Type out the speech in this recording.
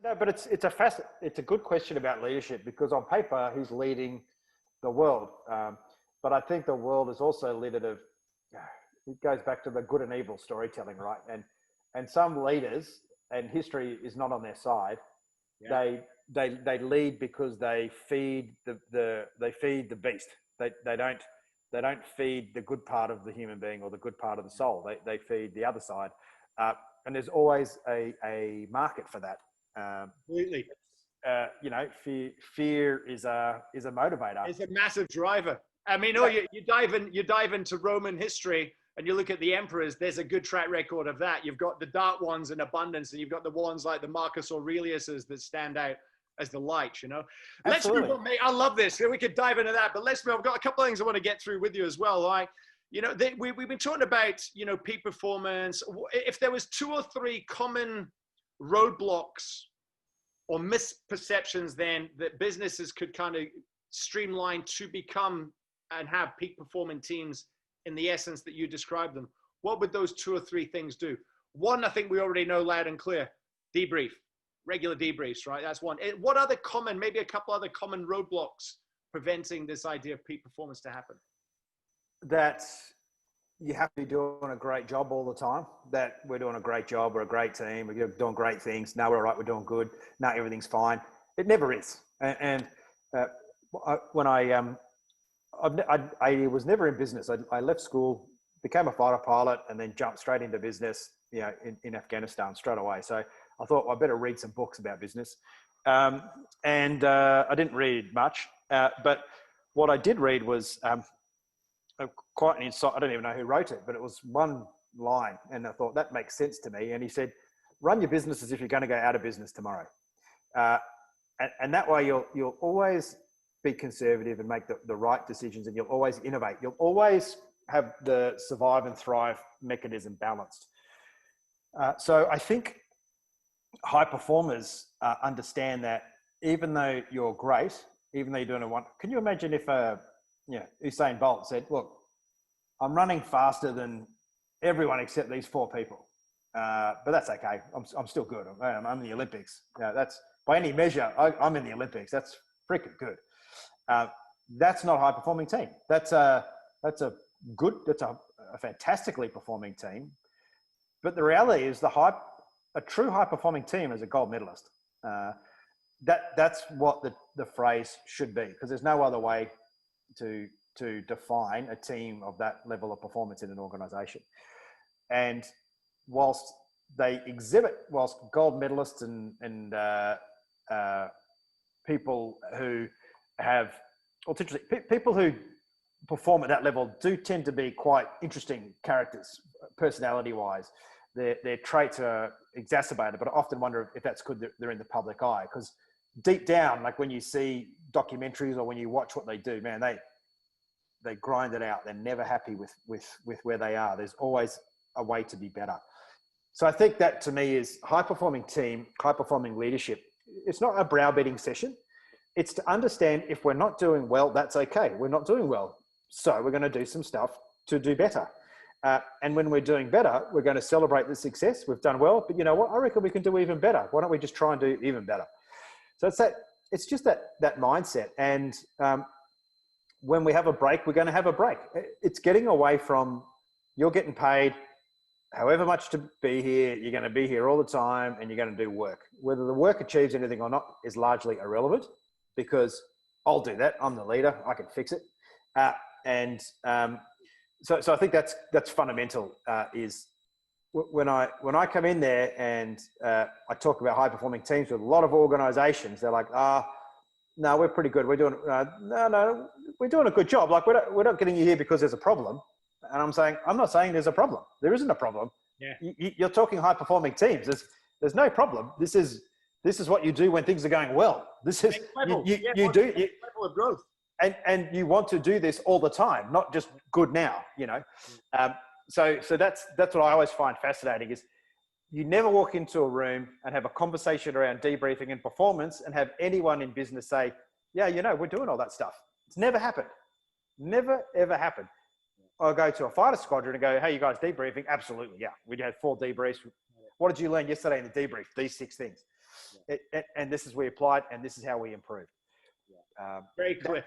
No, but it's a good question about leadership, because on paper he's leading the world, but I think the world is also littered of. It goes back to the good and evil storytelling, right? And some leaders, and history is not on their side. Yeah. They lead because they feed the beast. They don't feed the good part of the human being or the good part of the soul. They feed the other side, and there's always a market for that. Completely. You know, fear is a motivator. It's a massive driver. I mean, you dive into Roman history and you look at the emperors. There's a good track record of that. You've got the dark ones in abundance, and you've got the ones like the Marcus Aureliuses that stand out as the light. You know, Absolutely. Let's move on, mate. I love this. We could dive into that, but let's move. I've got a couple of things I want to get through with you as well. Like, you know, we've been talking about, you know, peak performance. If there was 2 or 3 common roadblocks or misperceptions then that businesses could kind of streamline to become and have peak performing teams in the essence that you described them, what would those 2 or 3 things do? One, I think we already know loud and clear: debrief, regular debriefs, right? That's one. What other common, maybe a couple other common roadblocks preventing this idea of peak performance to happen? That you have to be doing a great job all the time. That we're doing a great job, we're a great team, we're doing great things. No, we're all right, we're doing good. No, everything's fine. It never is. And when I was never in business. I left school, became a fighter pilot, and then jumped straight into business, you know, in Afghanistan straight away. So I thought I better read some books about business. I didn't read much, but what I did read was quite an insight. I don't even know who wrote it, but it was one line, and I thought that makes sense to me. And he said, "Run your business as if you're going to go out of business tomorrow," and that way you'll always be conservative and make the right decisions, and you'll always innovate. You'll always have the survive and thrive mechanism balanced. So I think high performers understand that even though you're great, even though you're doing can you imagine if Usain Bolt said, "Look, I'm running faster than everyone except these 4 people, but that's okay. I'm still good. I'm in the Olympics. That's by any measure, I'm in the Olympics. That's freaking good." That's not a high performing team. That's a fantastically performing team. But the reality is a true high performing team is a gold medalist. That's what the phrase should be, because there's no other way to define a team of that level of performance in an organization. And whilst gold medalists and people who have, well, it's interesting, people who perform at that level do tend to be quite interesting characters, personality-wise. Their traits are exacerbated, but I often wonder if that's good that they're in the public eye, because deep down, like when you see documentaries or when you watch what they do, man, they grind it out. They're never happy with where they are. There's always a way to be better. So I think that to me is high-performing team, high-performing leadership. It's not a browbeating session. It's to understand if we're not doing well, that's okay. We're not doing well. So we're going to do some stuff to do better. And when we're doing better, we're going to celebrate the success. We've done well, but you know what? I reckon we can do even better. Why don't we just try and do even better? So it's just that mindset. And when we have a break, we're going to have a break. It's getting away from, you're getting paid however much to be here. You're going to be here all the time, and you're going to do work. Whether the work achieves anything or not is largely irrelevant, because I'll do that. I'm the leader. I can fix it. So I think that's fundamental. Is when I come in there and I talk about high performing teams with a lot of organizations, they're like, no, we're pretty good. We're doing no, we're doing a good job. Like we're not getting you here because there's a problem. And I'm not saying there's a problem. There isn't a problem. Yeah. You're talking high performing teams. There's no problem. This is what you do when things are going well. This is you do level of growth. And you want to do this all the time, not just good now, you know. So that's what I always find fascinating is you never walk into a room and have a conversation around debriefing and performance and have anyone in business say, yeah, you know, we're doing all that stuff. It's never happened. Never, ever happened. I'll go to a fighter squadron and go, hey, you guys debriefing? Absolutely, yeah. We had 4 debriefs. What did you learn yesterday in the debrief? These 6 things. And this is we applied, and this is how we improved. Very clear.